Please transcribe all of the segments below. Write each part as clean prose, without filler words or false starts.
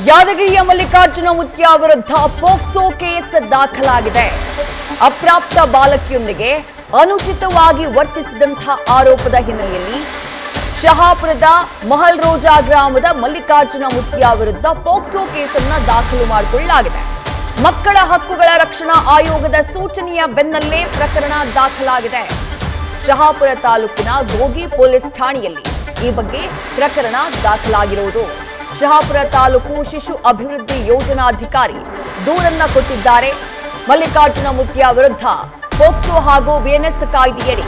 ಯಾದಗಿರಿಯ ಮಲ್ಲಿಕಾರ್ಜುನ ಮುತ್ಯ ವಿರುದ್ಧ POCSO case ದಾಖಲಾಗಿದೆ. ಅಪ್ರಾಪ್ತ ಬಾಲಕಿಯೊಂದಿಗೆ ಅನುಚಿತವಾಗಿ ವರ್ತಿಸಿದಂತಹ ಆರೋಪದ ಹಿನ್ನೆಲೆಯಲ್ಲಿ ಶಹಾಪುರದ ಮಹಲ್ ರೋಜಾ ಗ್ರಾಮದ ಮಲ್ಲಿಕಾರ್ಜುನ ಮುತ್ಯ ವಿರುದ್ಧ ಪೋಕ್ಸೋ ಕೇಸನ್ನು ದಾಖಲು ಮಾಡಿಕೊಳ್ಳಲಾಗಿದೆ. ಮಕ್ಕಳ ಹಕ್ಕುಗಳ ರಕ್ಷಣಾ ಆಯೋಗದ ಸೂಚನೆಯ ಬೆನ್ನಲ್ಲೇ ಪ್ರಕರಣ ದಾಖಲಾಗಿದೆ. ಶಹಾಪುರ ತಾಲೂಕಿನ ಗೋಗಿ ಪೊಲೀಸ್ ಠಾಣೆಯಲ್ಲಿ ಈ ಬಗ್ಗೆ ಪ್ರಕರಣ ದಾಖಲಾಗಿರುವುದು. ಶಹಾಪುರ ತಾಲೂಕು ಶಿಶು ಅಭಿವೃದ್ಧಿ ಯೋಜನಾಧಿಕಾರಿ ದೂರನ್ನ ಕೊಟ್ಟಿದ್ದಾರೆ. ಮಲ್ಲಿಕಾರ್ಜುನ ಮುತ್ಯ ವಿರುದ್ಧ ಪೋಕ್ಸೋ ಹಾಗೂ ಬಿಎನ್ಎಸ್ ಕಾಯ್ದೆಯಡಿ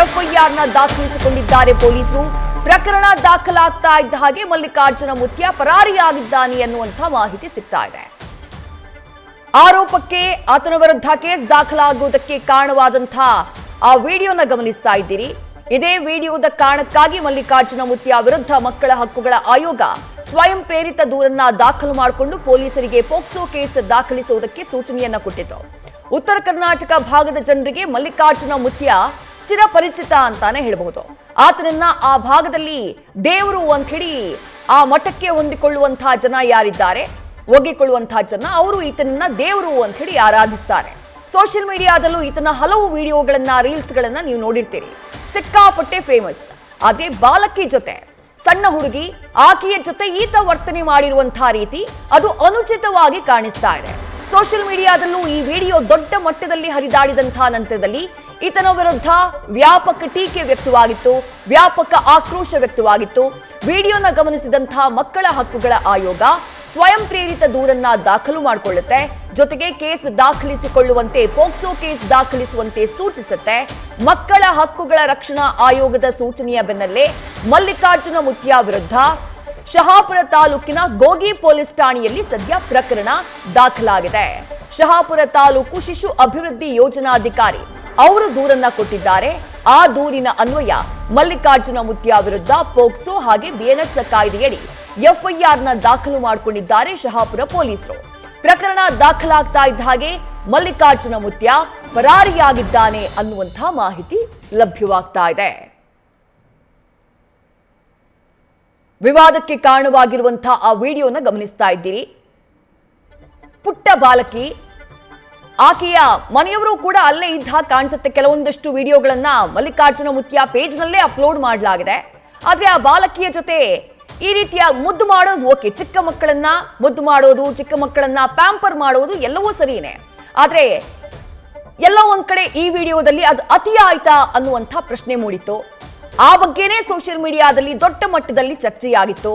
ಎಫ್ಐಆರ್ನ ದಾಖಲಿಸಿಕೊಂಡಿದ್ದಾರೆ ಪೊಲೀಸರು. ಪ್ರಕರಣ ದಾಖಲಾಗ್ತಾ ಇದ್ದ ಹಾಗೆ ಮಲ್ಲಿಕಾರ್ಜುನ ಮುತ್ಯ ಪರಾರಿಯಾಗಿದ್ದಾನೆ ಎನ್ನುವಂಥ ಮಾಹಿತಿ ಸಿಗ್ತಾ ಇದೆ. ಆರೋಪಕ್ಕೆ ಆತನ ವಿರುದ್ಧ ಕೇಸ್ ದಾಖಲಾಗುವುದಕ್ಕೆ ಕಾರಣವಾದಂತಹ ಆ ವಿಡಿಯೋನ ಗಮನಿಸ್ತಾ ಇದ್ದೀರಿ. ಇದೇ ವಿಡಿಯೋದ ಕಾರಣಕ್ಕಾಗಿ ಮಲ್ಲಿಕಾರ್ಜುನ ಮುತ್ಯ ವಿರುದ್ಧ ಮಕ್ಕಳ ಹಕ್ಕುಗಳ ಆಯೋಗ ಸ್ವಯಂ ಪ್ರೇರಿತ ದೂರನ್ನ ದಾಖಲು ಮಾಡಿಕೊಂಡು ಪೊಲೀಸರಿಗೆ ಪೋಕ್ಸೋ ಕೇಸ್ ದಾಖಲಿಸುವುದಕ್ಕೆ ಸೂಚನೆಯನ್ನ ಕೊಟ್ಟಿತು. ಉತ್ತರ ಕರ್ನಾಟಕ ಭಾಗದ ಜನರಿಗೆ ಮಲ್ಲಿಕಾರ್ಜುನ ಮುತ್ಯ ಚಿರಪರಿಚಿತ ಅಂತಾನೆ ಹೇಳಬಹುದು. ಆತನನ್ನ ಆ ಭಾಗದಲ್ಲಿ ದೇವರು ಅಂತ ಹೇಳಿ ಆ ಮಠಕ್ಕೆ ಹೊಂದಿಕೊಳ್ಳುವಂತಹ ಜನ ಯಾರಿದ್ದಾರೆ, ಒಗ್ಗಿಕೊಳ್ಳುವಂತಹ ಜನ, ಅವರು ಈತನನ್ನ ದೇವರು ಅಂತ ಹೇಳಿ ಆರಾಧಿಸ್ತಾರೆ. ಸೋಷಿಯಲ್ ಮೀಡಿಯಾದಲ್ಲೂ ಈತನ ಹಲವು ವಿಡಿಯೋಗಳನ್ನ, ರೀಲ್ಸ್ ಗಳನ್ನ ನೀವು ನೋಡಿರ್ತೀರಿ. ಸಿಕ್ಕಾಪಟ್ಟೆ ಫೇಮಸ್. ಆದ್ರೆ ಬಾಲಕಿ ಜೊತೆ, ಸಣ್ಣ ಹುಡುಗಿ, ಆಕೆಯ ಜೊತೆ ಈತ ವರ್ತನೆ ಮಾಡಿರುವಂತಹ ರೀತಿ ಅದು ಅನುಚಿತವಾಗಿ ಕಾಣಿಸ್ತಾ ಇದೆ. ಸೋಷಿಯಲ್ ಮೀಡಿಯಾದಲ್ಲೂ ಈ ವಿಡಿಯೋ ದೊಡ್ಡ ಮಟ್ಟದಲ್ಲಿ ಹರಿದಾಡಿದಂತಹ ನಂತರದಲ್ಲಿ ಈತನ ವಿರುದ್ಧ ವ್ಯಾಪಕ ಟೀಕೆ ವ್ಯಕ್ತವಾಗಿತ್ತು, ವ್ಯಾಪಕ ಆಕ್ರೋಶ ವ್ಯಕ್ತವಾಗಿತ್ತು. ವಿಡಿಯೋನ ಗಮನಿಸಿದಂತಹ ಮಕ್ಕಳ ಹಕ್ಕುಗಳ ಆಯೋಗ ಸ್ವಯಂ ಪ್ರೇರಿತ ದೂರನ್ನ ದಾಖಲು ಮಾಡಿಕೊಳ್ಳುತ್ತೆ. ಜೊತೆಗೆ ಕೇಸ್ ದಾಖಲಿಸಿಕೊಳ್ಳುವಂತೆ, ಪೋಕ್ಸೋ ಕೇಸ್ ದಾಖಲಿಸುವಂತೆ ಸೂಚಿಸುತ್ತೆ. ಮಕ್ಕಳ ಹಕ್ಕುಗಳ ರಕ್ಷಣಾ ಆಯೋಗದ ಸೂಚನೆಯ ಬೆನ್ನಲ್ಲೇ ಮಲ್ಲಿಕಾರ್ಜುನ ಮುತ್ಯ ವಿರುದ್ಧ ಶಹಾಪುರ ತಾಲೂಕಿನ ಗೋಗಿ ಪೊಲೀಸ್ ಠಾಣೆಯಲ್ಲಿ ಸದ್ಯ ಪ್ರಕರಣ ದಾಖಲಾಗಿದೆ. ಶಹಾಪುರ ತಾಲೂಕು ಶಿಶು ಅಭಿವೃದ್ಧಿ ಯೋಜನಾಧಿಕಾರಿ ಅವರು ದೂರನ್ನ ಕೊಟ್ಟಿದ್ದಾರೆ. ಆ ದೂರಿನ ಅನ್ವಯ ಮಲ್ಲಿಕಾರ್ಜುನ ಮುತ್ಯ ವಿರುದ್ಧ ಪೋಕ್ಸೋ ಹಾಗೆ ಬಿಎನ್ಎಸ್ ಕಾಯ್ದೆಯಡಿ ಎಫ್ಐಆರ್ನ ದಾಖಲು ಮಾಡಿಕೊಂಡಿದ್ದಾರೆ ಶಹಾಪುರ ಪೊಲೀಸರು. ಪ್ರಕರಣ ದಾಖಲಾಗ್ತಾ ಇದ್ದ ಹಾಗೆ ಮಲ್ಲಿಕಾರ್ಜುನ ಮುತ್ಯ ಪರಾರಿಯಾಗಿದ್ದಾನೆ ಅನ್ನುವಂಥ ಮಾಹಿತಿ ಲಭ್ಯವಾಗ್ತಾ ಇದೆ. ವಿವಾದಕ್ಕೆ ಕಾರಣವಾಗಿರುವಂತಹ ಆ ವಿಡಿಯೋನ ಗಮನಿಸ್ತಾ ಇದ್ದೀರಿ. ಪುಟ್ಟ ಬಾಲಕಿ, ಆಕೆಯ ಮನೆಯವರು ಕೂಡ ಅಲ್ಲೇ ಇದ್ದ ಕಾಣಿಸುತ್ತೆ. ಕೆಲವೊಂದಷ್ಟು ವಿಡಿಯೋಗಳನ್ನ ಮಲ್ಲಿಕಾರ್ಜುನ ಮುತ್ಯ ಪೇಜ್ನಲ್ಲೇ ಅಪ್ಲೋಡ್ ಮಾಡಲಾಗಿದೆ. ಆದ್ರೆ ಆ ಬಾಲಕಿಯ ಜೊತೆ ಈ ರೀತಿಯ ಮುದ್ದು ಮಾಡೋದು ಓಕೆ, ಚಿಕ್ಕ ಮಕ್ಕಳನ್ನ ಮುದ್ದು ಮಾಡೋದು, ಚಿಕ್ಕ ಮಕ್ಕಳನ್ನ ಪ್ಯಾಂಪರ್ ಮಾಡೋದು ಎಲ್ಲವೂ ಸರಿನೇ. ಆದ್ರೆ ಎಲ್ಲೋ ಒಂದ್ ಕಡೆ ಈ ವಿಡಿಯೋದಲ್ಲಿ ಅದು ಅತಿ ಆಯ್ತಾ ಅನ್ನುವಂಥ ಪ್ರಶ್ನೆ ಮೂಡಿತ್ತು. ಆ ಬಗ್ಗೆನೇ ಸೋಷಿಯಲ್ ಮೀಡಿಯಾದಲ್ಲಿ ದೊಡ್ಡ ಮಟ್ಟದಲ್ಲಿ ಚರ್ಚೆಯಾಗಿತ್ತು.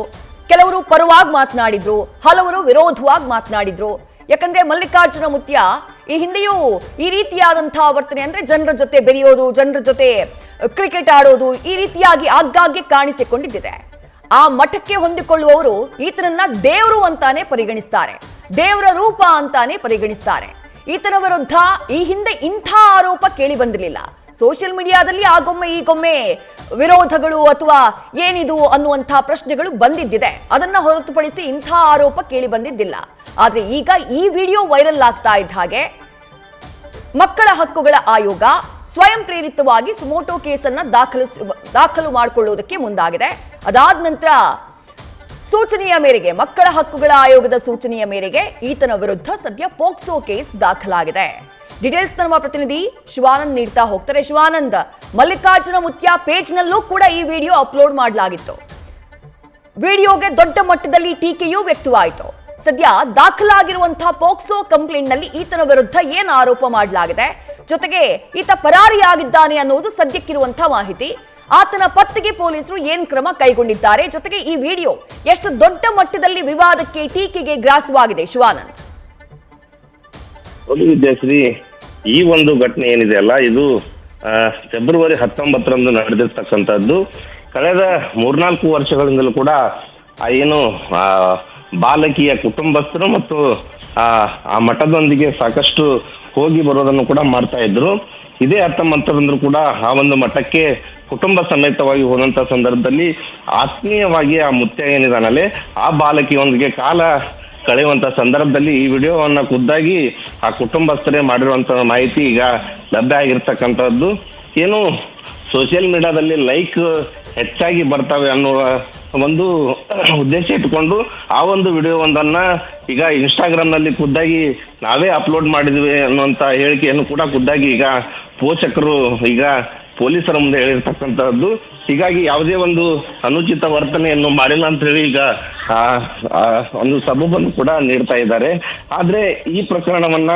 ಕೆಲವರು ಪರವಾಗಿ ಮಾತನಾಡಿದ್ರು, ಹಲವರು ವಿರೋಧವಾಗಿ ಮಾತನಾಡಿದ್ರು. ಯಾಕಂದ್ರೆ ಮಲ್ಲಿಕಾರ್ಜುನ ಮುತ್ಯ ಈ ಹಿಂದೆಯೂ ಈ ರೀತಿಯಾದಂತಹ ವರ್ತನೆ, ಅಂದ್ರೆ ಜನರ ಜೊತೆ ಬೆರೆಯೋದು, ಜನರ ಜೊತೆ ಕ್ರಿಕೆಟ್ ಆಡೋದು, ಈ ರೀತಿಯಾಗಿ ಆಗಾಗ್ಗೆ ಕಾಣಿಸಿಕೊಂಡಿದ್ದಿದೆ. ಆ ಮಠಕ್ಕೆ ಹೊಂದಿಕೊಳ್ಳುವವರು ಈತನನ್ನ ದೇವರು ಅಂತಾನೆ ಪರಿಗಣಿಸ್ತಾರೆ, ದೇವರ ರೂಪ ಅಂತಾನೆ ಪರಿಗಣಿಸ್ತಾರೆ. ಈತನ ವಿರುದ್ಧ ಈ ಹಿಂದೆ ಇಂಥ ಆರೋಪ ಕೇಳಿ ಬಂದಿರಲಿಲ್ಲ. ಸೋಷಿಯಲ್ ಮೀಡಿಯಾದಲ್ಲಿ ಆಗೊಮ್ಮೆ ಈಗೊಮ್ಮೆ ವಿರೋಧಗಳು ಅಥವಾ ಏನಿದು ಅನ್ನುವಂಥ ಪ್ರಶ್ನೆಗಳು ಬಂದಿದ್ದಿದೆ. ಅದನ್ನ ಹೊರತುಪಡಿಸಿ ಇಂಥ ಆರೋಪ ಕೇಳಿ ಬಂದಿದ್ದಿಲ್ಲ. ಆದ್ರೆ ಈಗ ಈ ವಿಡಿಯೋ ವೈರಲ್ ಆಗ್ತಾ ಇದ್ದ ಹಾಗೆ ಮಕ್ಕಳ ಹಕ್ಕುಗಳ ಆಯೋಗ ಸ್ವಯಂ ಪ್ರೇರಿತವಾಗಿ ಸುಮೋಟೋ ಕೇಸನ್ನ ದಾಖಲು ಮಾಡಿಕೊಳ್ಳುವುದಕ್ಕೆ ಮುಂದಾಗಿದೆ. ಅದಾದ ನಂತರ ಸೂಚನೆಯ ಮೇರೆಗೆ, ಮಕ್ಕಳ ಹಕ್ಕುಗಳ ಆಯೋಗದ ಸೂಚನೆಯ ಮೇರೆಗೆ ಈತನ ವಿರುದ್ಧ ಸದ್ಯ ಪೋಕ್ಸೋ ಕೇಸ್ ದಾಖಲಾಗಿದೆ. ಡೀಟೇಲ್ಸ್ ನಮ್ಮ ಪ್ರತಿನಿಧಿ ಶಿವಾನಂದ್ ನೀಡ್ತಾ ಹೋಗ್ತಾರೆ. ಶಿವಾನಂದ್, ಮಲ್ಲಿಕಾರ್ಜುನ ಮುತ್ಯ ಪೇಜ್ನಲ್ಲೂ ಕೂಡ ಈ ವಿಡಿಯೋ ಅಪ್ಲೋಡ್ ಮಾಡಲಾಗಿತ್ತು. ವಿಡಿಯೋಗೆ ದೊಡ್ಡ ಮಟ್ಟದಲ್ಲಿ ಟೀಕೆಯೂ ವ್ಯಕ್ತವಾಯಿತು. ಸದ್ಯ ದಾಖಲಾಗಿರುವಂತಹ ಪೋಕ್ಸೋ ಕಂಪ್ಲೇಂಟ್ ನಲ್ಲಿ ಈತನ ವಿರುದ್ಧ ಏನು ಆರೋಪ ಮಾಡಲಾಗಿದೆ, ಜೊತೆಗೆ ಈತ ಪರಾರಿಯಾಗಿದ್ದಾನೆ ಅನ್ನೋದು ಸದ್ಯಕ್ಕಿರುವಂತಹ ಮಾಹಿತಿ. ಆತನ ಪತ್ತೆಗೆ ಪೊಲೀಸರು ಏನ್ ಕ್ರಮ ಕೈಗೊಂಡಿದ್ದಾರೆ, ಜೊತೆಗೆ ಈ ವಿಡಿಯೋ ಎಷ್ಟು ದೊಡ್ಡ ಮಟ್ಟದಲ್ಲಿ ವಿವಾದಕ್ಕೆ, ಟೀಕೆಗೆ ಗ್ರಾಸವಾಗಿದೆ ಶಿವಾನಂದ್? ವಿದ್ಯಾಶ್ರೀ, ಈ ಒಂದು ಘಟನೆ ಏನಿದೆ ಅಲ್ಲ, ಇದು ಫೆಬ್ರವರಿ 19ರಂದು ನಡೆದಿರ್ತಕ್ಕಂಥದ್ದು. ಕಳೆದ 3-4 ವರ್ಷಗಳಿಂದಲೂ ಕೂಡ ಏನು ಬಾಲಕಿಯ ಕುಟುಂಬಸ್ಥರು ಮತ್ತು ಆ ಮಠದೊಂದಿಗೆ ಸಾಕಷ್ಟು ಹೋಗಿ ಬರೋದನ್ನು ಕೂಡ ಮಾಡ್ತಾ ಇದ್ರು. ಇದೇ 19ರಂದು ಕೂಡ ಆ ಒಂದು ಮಠಕ್ಕೆ ಕುಟುಂಬ ಸಮೇತವಾಗಿ ಹೋದಂತ ಸಂದರ್ಭದಲ್ಲಿ ಆತ್ಮೀಯವಾಗಿ ಆ ಮುತ್ಯ ಏನಿದಾನಲ್ಲೇ ಆ ಬಾಲಕಿಯೊಂದಿಗೆ ಕಾಲ ಕಳೆಯುವಂತ ಸಂದರ್ಭದಲ್ಲಿ ಈ ವಿಡಿಯೋವನ್ನ ಖುದ್ದಾಗಿ ಆ ಕುಟುಂಬಸ್ಥರೇ ಮಾಡಿರುವಂತ ಮಾಹಿತಿ ಈಗ ಲಭ್ಯ ಆಗಿರ್ತಕ್ಕಂಥದ್ದು. ಏನು ಸೋಷಿಯಲ್ ಮೀಡಿಯಾದಲ್ಲಿ ಲೈಕ್ ಹೆಚ್ಚಾಗಿ ಬರ್ತವೆ ಅನ್ನುವ ಒಂದು ಉದ್ದೇಶ ಇಟ್ಕೊಂಡು ಆ ಒಂದು ವಿಡಿಯೋವೊಂದನ್ನ ಈಗ ಇನ್ಸ್ಟಾಗ್ರಾಮ್ನಲ್ಲಿ ಖುದ್ದಾಗಿ ನಾವೇ ಅಪ್ಲೋಡ್ ಮಾಡಿದ್ವಿ ಅನ್ನುವಂಥ ಹೇಳಿಕೆಯನ್ನು ಕೂಡ ಖುದ್ದಾಗಿ ಈಗ ಪೋಷಕರು ಈಗ ಪೊಲೀಸರ ಮುಂದೆ ಹೇಳಿರ್ತಕ್ಕಂಥದ್ದು. ಹೀಗಾಗಿ ಯಾವುದೇ ಒಂದು ಅನುಚಿತ ವರ್ತನೆಯನ್ನು ಮಾಡಿಲ್ಲ ಅಂತ ಹೇಳಿ ಈಗ ಒಂದು ಸಬೂಬನ್ನು ಕೂಡ ನೀಡ್ತಾ ಇದ್ದಾರೆ. ಆದ್ರೆ ಈ ಪ್ರಕರಣವನ್ನ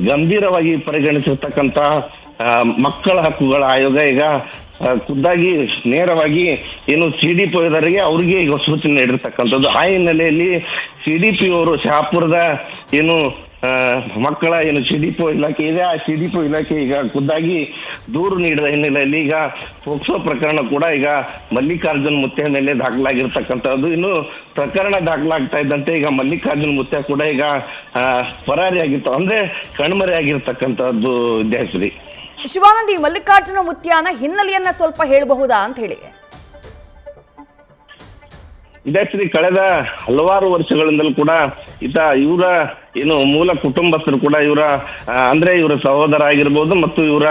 ಗಂಭೀರವಾಗಿ ಪರಿಗಣಿಸಿರ್ತಕ್ಕಂಥ ಮಕ್ಕಳ ಹಕ್ಕುಗಳ ಆಯೋಗ ಈಗ ಖುದ್ದಾಗಿ ನೇರವಾಗಿ ಏನು CDPOದವರಿಗೆ ಅವ್ರಿಗೆ ಈಗ ಸೂಚನೆ ನೀಡಿರ್ತಕ್ಕಂಥದ್ದು. ಆ ಹಿನ್ನೆಲೆಯಲ್ಲಿ CDPO ಅವರು ಶಹಾಪುರದ ಏನು ಮಕ್ಕಳ ಏನು CDPO ಇಲಾಖೆ ಇದೆ, ಆ CDPO ಇಲಾಖೆ ಈಗ ಖುದ್ದಾಗಿ ದೂರು ನೀಡಿದ ಹಿನ್ನೆಲೆಯಲ್ಲಿ ಈಗ ಪೋಕ್ಸೋ ಪ್ರಕರಣ ಕೂಡ ಈಗ ಮಲ್ಲಿಕಾರ್ಜುನ್ ಮುತ್ಯ ಮೇಲೆ ದಾಖಲಾಗಿರ್ತಕ್ಕಂಥದ್ದು. ಇನ್ನು ಪ್ರಕರಣ ದಾಖಲಾಗ್ತಾ ಇದ್ದಂತೆ ಈಗ ಮಲ್ಲಿಕಾರ್ಜುನ್ ಮುತ್ಯ ಕೂಡ ಈಗ ಪರಾರಿಯಾಗಿತ್ತು, ಅಂದ್ರೆ ಕಣ್ಮರೆಯಾಗಿರ್ತಕ್ಕಂಥದ್ದು ವಿದ್ಯಾಶ್ರೀ. ಶಿವಾನಂದ್, ಈ ಮಲ್ಲಿಕಾರ್ಜುನ ಮುತ್ಯಾನ ಹಿನ್ನೆಲೆಯನ್ನ ಸ್ವಲ್ಪ ಹೇಳಬಹುದಾ ಅಂತ ಹೇಳಿ? ವಿದ್ಯಾಶ್ರೀ, ಕಳೆದ ಹಲವಾರು ವರ್ಷಗಳಿಂದಲೂ ಕೂಡ ಇವರ ಏನು ಮೂಲ ಕುಟುಂಬಸ್ಥರು ಕೂಡ ಇವರ ಸಹೋದರ ಆಗಿರ್ಬೋದು ಮತ್ತು ಇವರ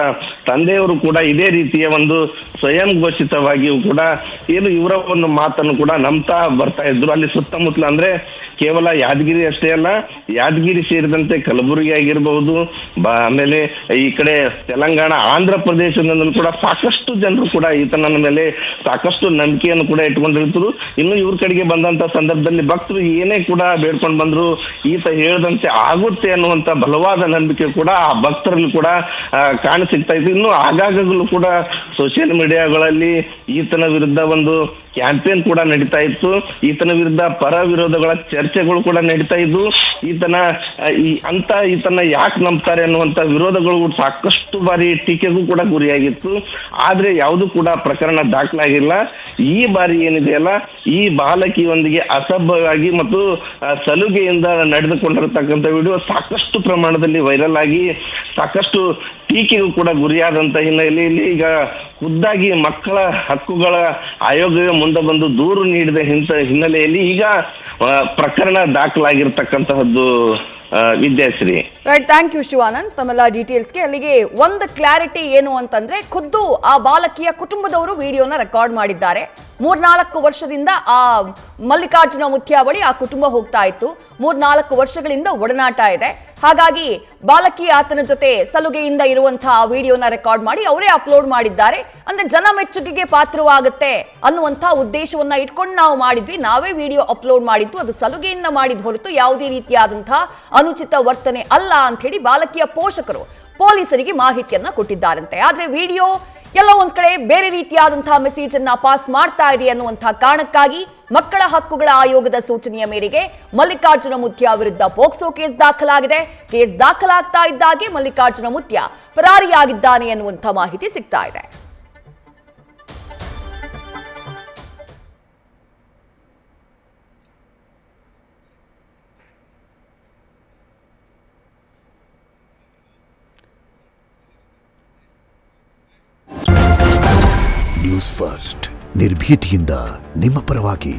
ತಂದೆಯವರು ಕೂಡ ಇದೇ ರೀತಿಯ ಒಂದು ಸ್ವಯಂ ಘೋಷಿತವಾಗಿಯೂ ಕೂಡ ಏನು ಇವರ ಒಂದು ಮಾತನ್ನು ಕೂಡ ನಂಬ್ತಾ ಬರ್ತಾ ಇದ್ರು. ಅಲ್ಲಿ ಸುತ್ತಮುತ್ತಲ ಅಂದ್ರೆ ಕೇವಲ ಯಾದಗಿರಿ ಅಷ್ಟೇ ಅಲ್ಲ, ಯಾದಗಿರಿ ಸೇರಿದಂತೆ ಕಲಬುರಗಿ ಆಗಿರ್ಬಹುದು, ಆಮೇಲೆ ಈ ಕಡೆ ತೆಲಂಗಾಣ, ಆಂಧ್ರ ಪ್ರದೇಶದಿಂದಲೂ ಕೂಡ ಸಾಕಷ್ಟು ಜನರು ಕೂಡ ಈತನ ಮೇಲೆ ಸಾಕಷ್ಟು ನಂಬಿಕೆಯನ್ನು ಕೂಡ ಇಟ್ಕೊಂಡಿರ್ತಾರೆ. ಇನ್ನು ಇವ್ರ ಕಡೆಗೆ ಬಂದಂತ ಸಂದರ್ಭದಲ್ಲಿ ಭಕ್ತರು ಏನೇ ಕೂಡ ಬೇಡ್ಕೊಂಡು ಬಂದ್ರು ಈತ ಹೇಳ್ದಂತೆ ಆಗುತ್ತೆ ಅನ್ನುವಂತ ಬಲವಾದ ನಂಬಿಕೆ ಕೂಡ ಆ ಭಕ್ತರಲ್ಲಿ ಕೂಡ ಕಾಣಸಿಗ್ತಾ ಇತ್ತು. ಇನ್ನು ಆಗಾಗಲೂ ಕೂಡ ಸೋಷಿಯಲ್ ಮೀಡಿಯಾಗಳಲ್ಲಿ ಈತನ ವಿರುದ್ಧ ಒಂದು ಕ್ಯಾಂಪೇನ್ ಕೂಡ ನಡೀತಾ ಇತ್ತು. ಈತನ ವಿರುದ್ಧ ಪರ ವಿರೋಧಗಳ ಚರ್ಚೆಗಳು ಕೂಡ ನಡೀತಾ ಇದ್ವು. ಈತನ ಯಾಕೆ ನಂಬ್ತಾರೆ ಅನ್ನುವಂತ ವಿರೋಧಗಳು ಸಾಕಷ್ಟು ಬಾರಿ ಟೀಕೆಗೂ ಕೂಡ ಗುರಿಯಾಗಿತ್ತು. ಆದ್ರೆ ಯಾವುದು ಕೂಡ ಪ್ರಕರಣ ದಾಖಲಾಗಿಲ್ಲ. ಈ ಬಾರಿ ಏನಿದೆಯಲ್ಲ, ಈ ಬಾಲಕಿಯೊಂದಿಗೆ ಅಸಭ್ಯವಾಗಿ ಮತ್ತು ಸಲುಗೆಯಿಂದ ನಡೆದುಕೊಂಡಿರತಕ್ಕಂಥ ವಿಡಿಯೋ ಸಾಕಷ್ಟು ಪ್ರಮಾಣದಲ್ಲಿ ವೈರಲ್ ಆಗಿ ಸಾಕಷ್ಟು ಟೀಕೆಗೂ ಕೂಡ ಗುರಿಯಾದಂತ ಹಿನ್ನೆಲೆಯಲ್ಲಿ ಈಗ ಖುದ್ದಾಗಿ ಮಕ್ಕಳ ಹಕ್ಕುಗಳ ಆಯೋಗವೇ ಮುಂದೆ ಬಂದು ದೂರು ನೀಡಿದ ಹಿನ್ನೆಲೆಯಲ್ಲಿ ಈಗ ಪ್ರಕರಣ ದಾಖಲಾಗಿರ್ತಕ್ಕಂತಹದ್ದು Vidyashree. Right, thank you Shivanand ತಮ್ಮೆಲ್ಲ ಡೀಟೇಲ್ಸ್ಗೆ. ಅಲ್ಲಿಗೆ ಒಂದು ಕ್ಲಾರಿಟಿ ಏನು ಅಂತಂದ್ರೆ, ಖುದ್ದು ಆ ಬಾಲಕಿಯ ಕುಟುಂಬದವರು ವಿಡಿಯೋನ ರೆಕಾರ್ಡ್ ಮಾಡಿದ್ದಾರೆ. 3-4 ವರ್ಷದಿಂದ ಆ ಮಲ್ಲಿಕಾರ್ಜುನ ಮುತ್ಯ ಬಳಿ ಆ ಕುಟುಂಬ ಹೋಗ್ತಾ ಇತ್ತು. 3-4 ವರ್ಷಗಳಿಂದ ಒಡನಾಟ ಇದೆ. ಹಾಗಾಗಿ ಬಾಲಕಿ ಆತನ ಜೊತೆ ಸಲುಗೆಯಿಂದ ಇರುವಂತಹ ವಿಡಿಯೋನ ರೆಕಾರ್ಡ್ ಮಾಡಿ ಅವರೇ ಅಪ್ಲೋಡ್ ಮಾಡಿದ್ದಾರೆ. ಅಂದ್ರೆ ಜನ ಮೆಚ್ಚುಗೆಗೆ ಪಾತ್ರವಾಗುತ್ತೆ ಅನ್ನುವಂಥ ಉದ್ದೇಶವನ್ನ ಇಟ್ಕೊಂಡು ನಾವು ಮಾಡಿದ್ವಿ, ನಾವೇ ವಿಡಿಯೋ ಅಪ್ಲೋಡ್ ಮಾಡಿದ್ದು, ಅದು ಸಲುಗೆಯಿಂದ ಮಾಡಿದ ಹೊರತು ಯಾವುದೇ ರೀತಿಯಾದಂತಹ ಅನುಚಿತ ವರ್ತನೆ ಅಲ್ಲ ಅಂತ ಹೇಳಿ ಬಾಲಕಿಯ ಪೋಷಕರು ಪೊಲೀಸರಿಗೆ ಮಾಹಿತಿಯನ್ನ ಕೊಟ್ಟಿದ್ದಾರಂತೆ. ಆದ್ರೆ ವಿಡಿಯೋ ಎಲ್ಲ ಒಂದ್ ಕಡೆ ಬೇರೆ ರೀತಿಯಾದಂತಹ ಮೆಸೇಜ್ ಅನ್ನ ಪಾಸ್ ಮಾಡ್ತಾ ಇದೆ ಅನ್ನುವಂತಹ ಕಾರಣಕ್ಕಾಗಿ ಮಕ್ಕಳ ಹಕ್ಕುಗಳ ಆಯೋಗದ ಸೂಚನೆಯ ಮೇರೆಗೆ ಮಲ್ಲಿಕಾರ್ಜುನ ಮುತ್ಯ ವಿರುದ್ಧ ಪೋಕ್ಸೋ ಕೇಸ್ ದಾಖಲಾಗಿದೆ. ಕೇಸ್ ದಾಖಲಾಗ್ತಾ ಇದ್ದಾಗೆ ಮಲ್ಲಿಕಾರ್ಜುನ ಮುತ್ಯ ಪರಾರಿಯಾಗಿದ್ದಾನೆ ಅನ್ನುವಂಥ ಮಾಹಿತಿ ಸಿಗ್ತಾ ಇದೆ. ನ್ಯೂಸ್ ಫಸ್ಟ್, ನಿರ್ಭೀತಿಯಿಂದ ನಿಮ್ಮ ಪರವಾಗಿ.